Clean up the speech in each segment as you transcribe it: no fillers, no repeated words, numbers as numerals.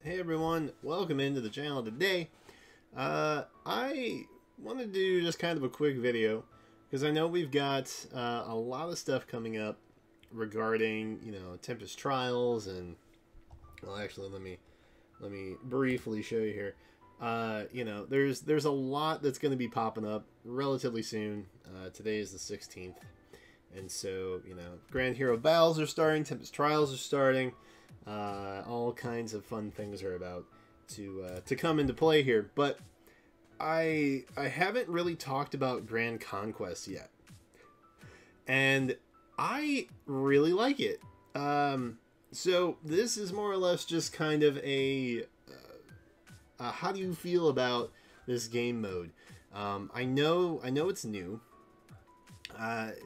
Hey everyone, welcome into the channel today. I want to do just kind of a quick video because I know we've got a lot of stuff coming up regarding, Tempest Trials and, well, actually, let me briefly show you here. There's a lot that's going to be popping up relatively soon. Today is the 16th, and so Grand Hero Battles are starting, Tempest Trials are starting. All kinds of fun things are about to come into play here, but I haven't really talked about Grand Conquest yet, and I really like it. So this is more or less just kind of a how do you feel about this game mode? I know it's new.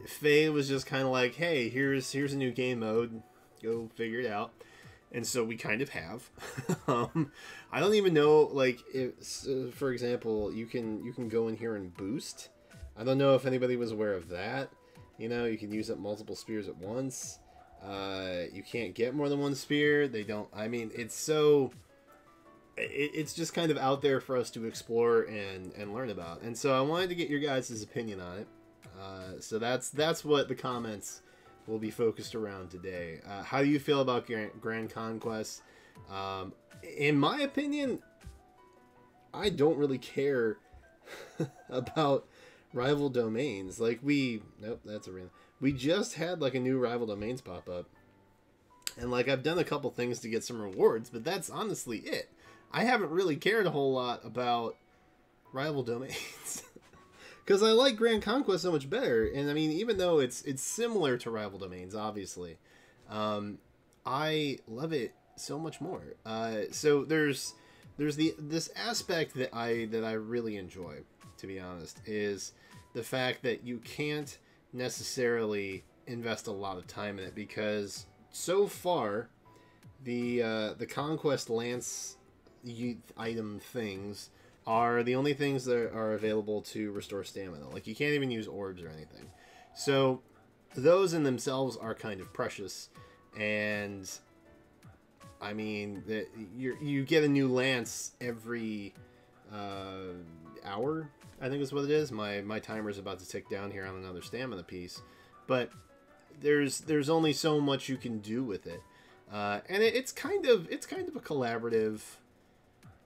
Faye was just kind of like, hey, here's a new game mode, go figure it out. And so we kind of have. I don't even know, like, if, for example, you can go in here and boost. I don't know if anybody was aware of that. You can use up multiple spears at once. You can't get more than one spear. They don't. I mean, it's so. It's just kind of out there for us to explore and learn about. And so I wanted to get your guys' opinion on it. So that's what the comments will be focused around today. How do you feel about Grand Conquest? In my opinion, I don't really care about rival domains. Like nope, that's a real. We just had like a new rival domains pop up, and like I've done a couple things to get some rewards, but that's honestly it. I haven't really cared a whole lot about rival domains. Because I like Grand Conquest so much better, and I mean, even though it's similar to rival domains, obviously, I love it so much more. So there's this aspect that I really enjoy, to be honest, is the fact that you can't necessarily invest a lot of time in it, because so far the Conquest Lance item things are the only things that are available to restore stamina. Like, you can't even use orbs or anything. So those in themselves are kind of precious. And I mean, you get a new lance every hour, I think is what it is. My timer's about to tick down here on another stamina piece. But there's only so much you can do with it. And it's kind of a collaborative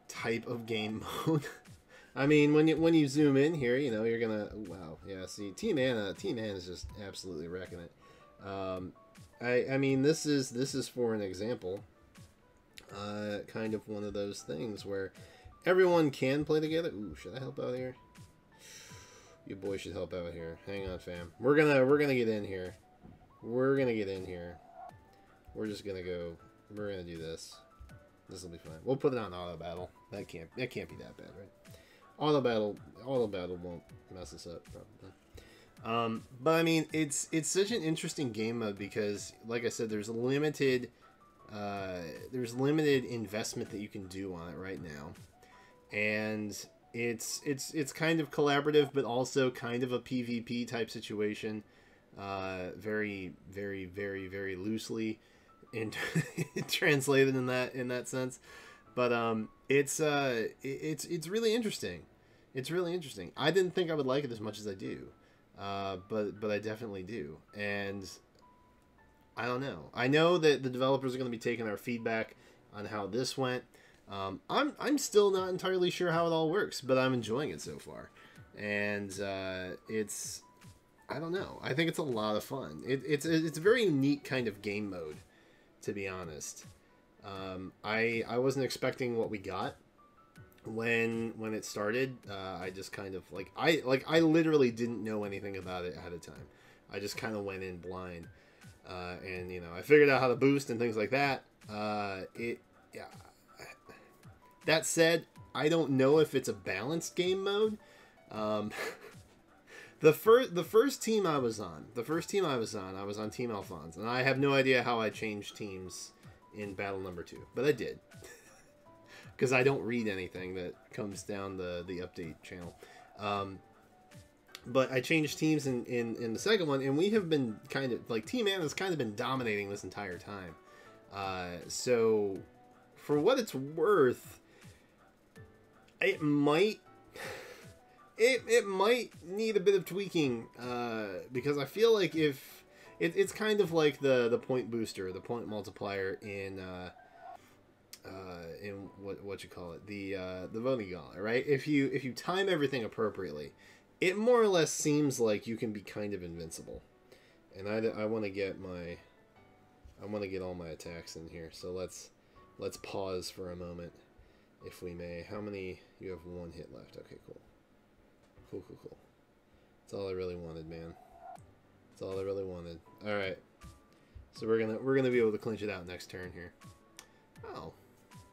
type of game mode. I mean, when you zoom in here, you're gonna, wow, yeah. See, Team Anna is just absolutely wrecking it. I mean, this is for an example, kind of one of those things where everyone can play together. Ooh, should I help out here? You boys should help out here. Hang on, fam. We're gonna get in here. We're gonna get in here. We're just gonna go. We're gonna do this. This will be fine. We'll put it on auto battle. That can't be that bad, right? Auto battle won't mess us up, probably. But I mean, it's such an interesting game mode because, like I said, there's limited investment that you can do on it right now, and it's kind of collaborative, but also kind of a PvP type situation. Very, very, very, very loosely translated in that sense, but it's really interesting. It's really interesting. I didn't think I would like it as much as I do, but I definitely do. And I don't know. I know that the developers are going to be taking our feedback on how this went. I'm still not entirely sure how it all works, but I'm enjoying it so far, and it's, I don't know. I think it's a lot of fun. It's a very neat kind of game mode, to be honest. I wasn't expecting what we got when it started. I just kind of I literally didn't know anything about it ahead of time. I just kind of went in blind, and I figured out how to boost and things like that. Yeah. That said, I don't know if it's a balanced game mode. The first team I was on, I was on Team Alphonse, and I have no idea how I changed teams in battle number 2, but I did, because I don't read anything that comes down the update channel. But I changed teams in the second one, and we have been kind of like, Team Anna's kind of been dominating this entire time. So for what it's worth, it might it might need a bit of tweaking, because I feel like if it's kind of like the point booster, the point multiplier in what you call it, the voting gauntlet, right? If you time everything appropriately, it more or less seems like you can be kind of invincible. And I want to get all my attacks in here. So let's pause for a moment, if we may. How many? You have 1 hit left. Okay, cool. Cool. That's all I really wanted, man. That's all I really wanted. All right. So we're gonna be able to clinch it out next turn here. Oh,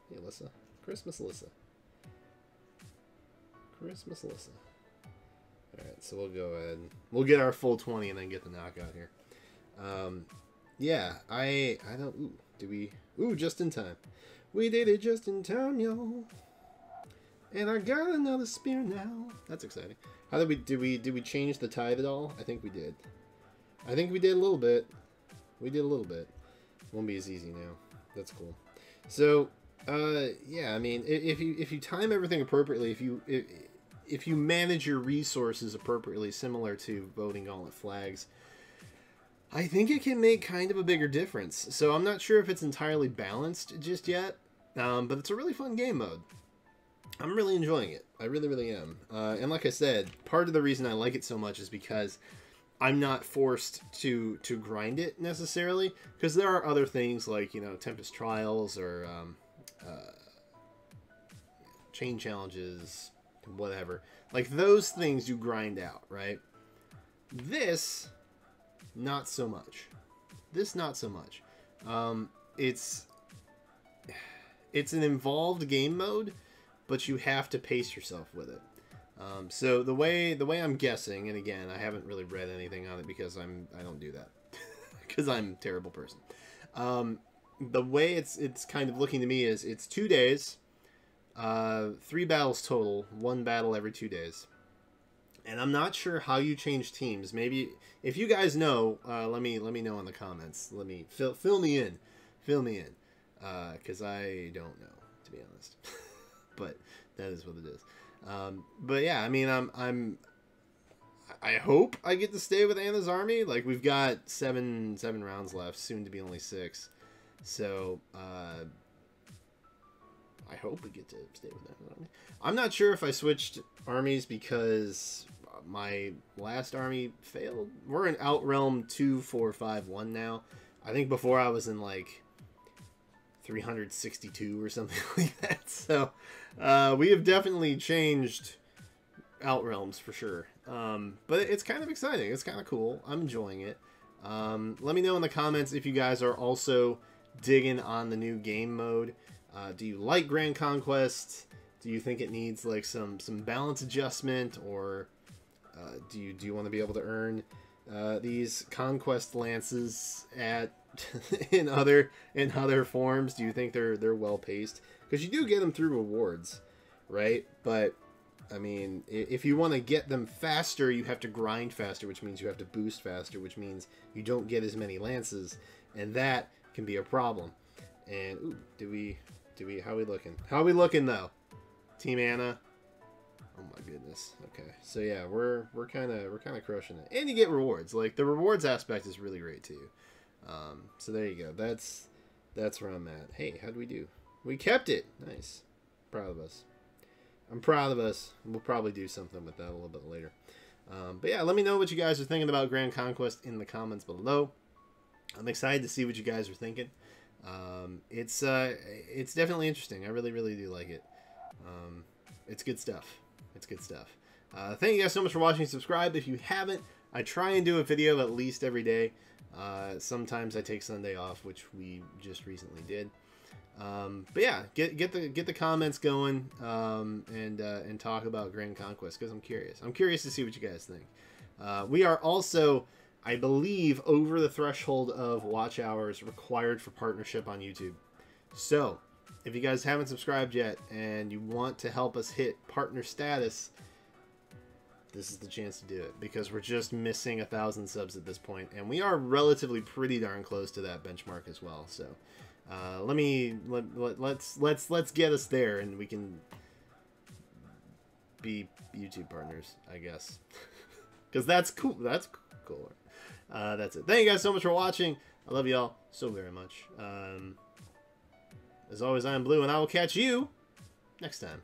hey, Alyssa. Christmas, Alyssa. Christmas, Alyssa. All right, so we'll go ahead. We'll get our full 20 and then get the knockout here. Yeah, I don't. Ooh, did we? Ooh, just in time. We did it just in time, yo. And I got another spear now. That's exciting. How did we change the tide at all? I think we did. I think we did a little bit. We did a little bit. Won't be as easy now. That's cool. So, yeah, I mean, if you time everything appropriately, if you manage your resources appropriately, similar to voting gauntlet flags, I think it can make kind of a bigger difference. So I'm not sure if it's entirely balanced just yet, but it's a really fun game mode. I'm really enjoying it. I really, really am. And like I said, part of the reason I like it so much is because I'm not forced to grind it necessarily, because there are other things like, you know, Tempest Trials or chain challenges, whatever. Like those things you grind out, right? This, not so much. This, not so much. It's an involved game mode, but you have to pace yourself with it. So the way I'm guessing, and again, I haven't really read anything on it because I don't do that because I'm a terrible person. The way it's kind of looking to me is it's 2 days, 3 battles total, 1 battle every 2 days. And I'm not sure how you change teams. Maybe if you guys know, let me know in the comments. Let me fill me in, because I don't know, to be honest. But that is what it is. But yeah, I mean, I hope I get to stay with Anna's army. Like, we've got seven rounds left, soon to be only 6. So I hope we get to stay with Anna's army. I'm not sure if I switched armies because my last army failed. We're in Outrealm 2-4-5-1 now. I think before I was in like 362 or something like that. So we have definitely changed Outrealms for sure. But it's kind of exciting. It's kind of cool. I'm enjoying it. Let me know in the comments if you guys are also digging on the new game mode. Do you like Grand Conquest? Do you think it needs like some balance adjustment, or do you want to be able to earn these conquest lances at in other forms? Do you think they're well paced? Because you do get them through rewards, right? But I mean, if you want to get them faster, you have to grind faster, which means you have to boost faster, which means you don't get as many lances, and that can be a problem. And ooh, how are we looking? How are we looking though, Team Anna? Oh my goodness. Okay, so yeah, we're kind of crushing it, and you get rewards. Like the rewards aspect is really great too. So there you go. That's where I'm at. Hey, how'd we do? We kept it. Nice. Proud of us. I'm proud of us. We'll probably do something with that a little bit later. But yeah, let me know what you guys are thinking about Grand Conquest in the comments below. I'm excited to see what you guys are thinking. It's definitely interesting. I really, really do like it. It's good stuff. It's good stuff. Thank you guys so much for watching. Subscribe if you haven't. I try and do a video at least every day. Sometimes I take Sunday off, which we just recently did. But yeah, get the comments going, and talk about Grand Conquest, because I'm curious. I'm curious to see what you guys think. We are also, I believe, over the threshold of watch hours required for partnership on YouTube. So if you guys haven't subscribed yet and you want to help us hit partner status, this is the chance to do it, because we're just missing 1,000 subs at this point, and we are relatively pretty darn close to that benchmark as well. So Let's get us there, and we can be YouTube partners, I guess. Because that's cool. That's cooler. That's it. Thank you guys so much for watching. I love y'all so very much. As always, I am Blue, and I will catch you next time.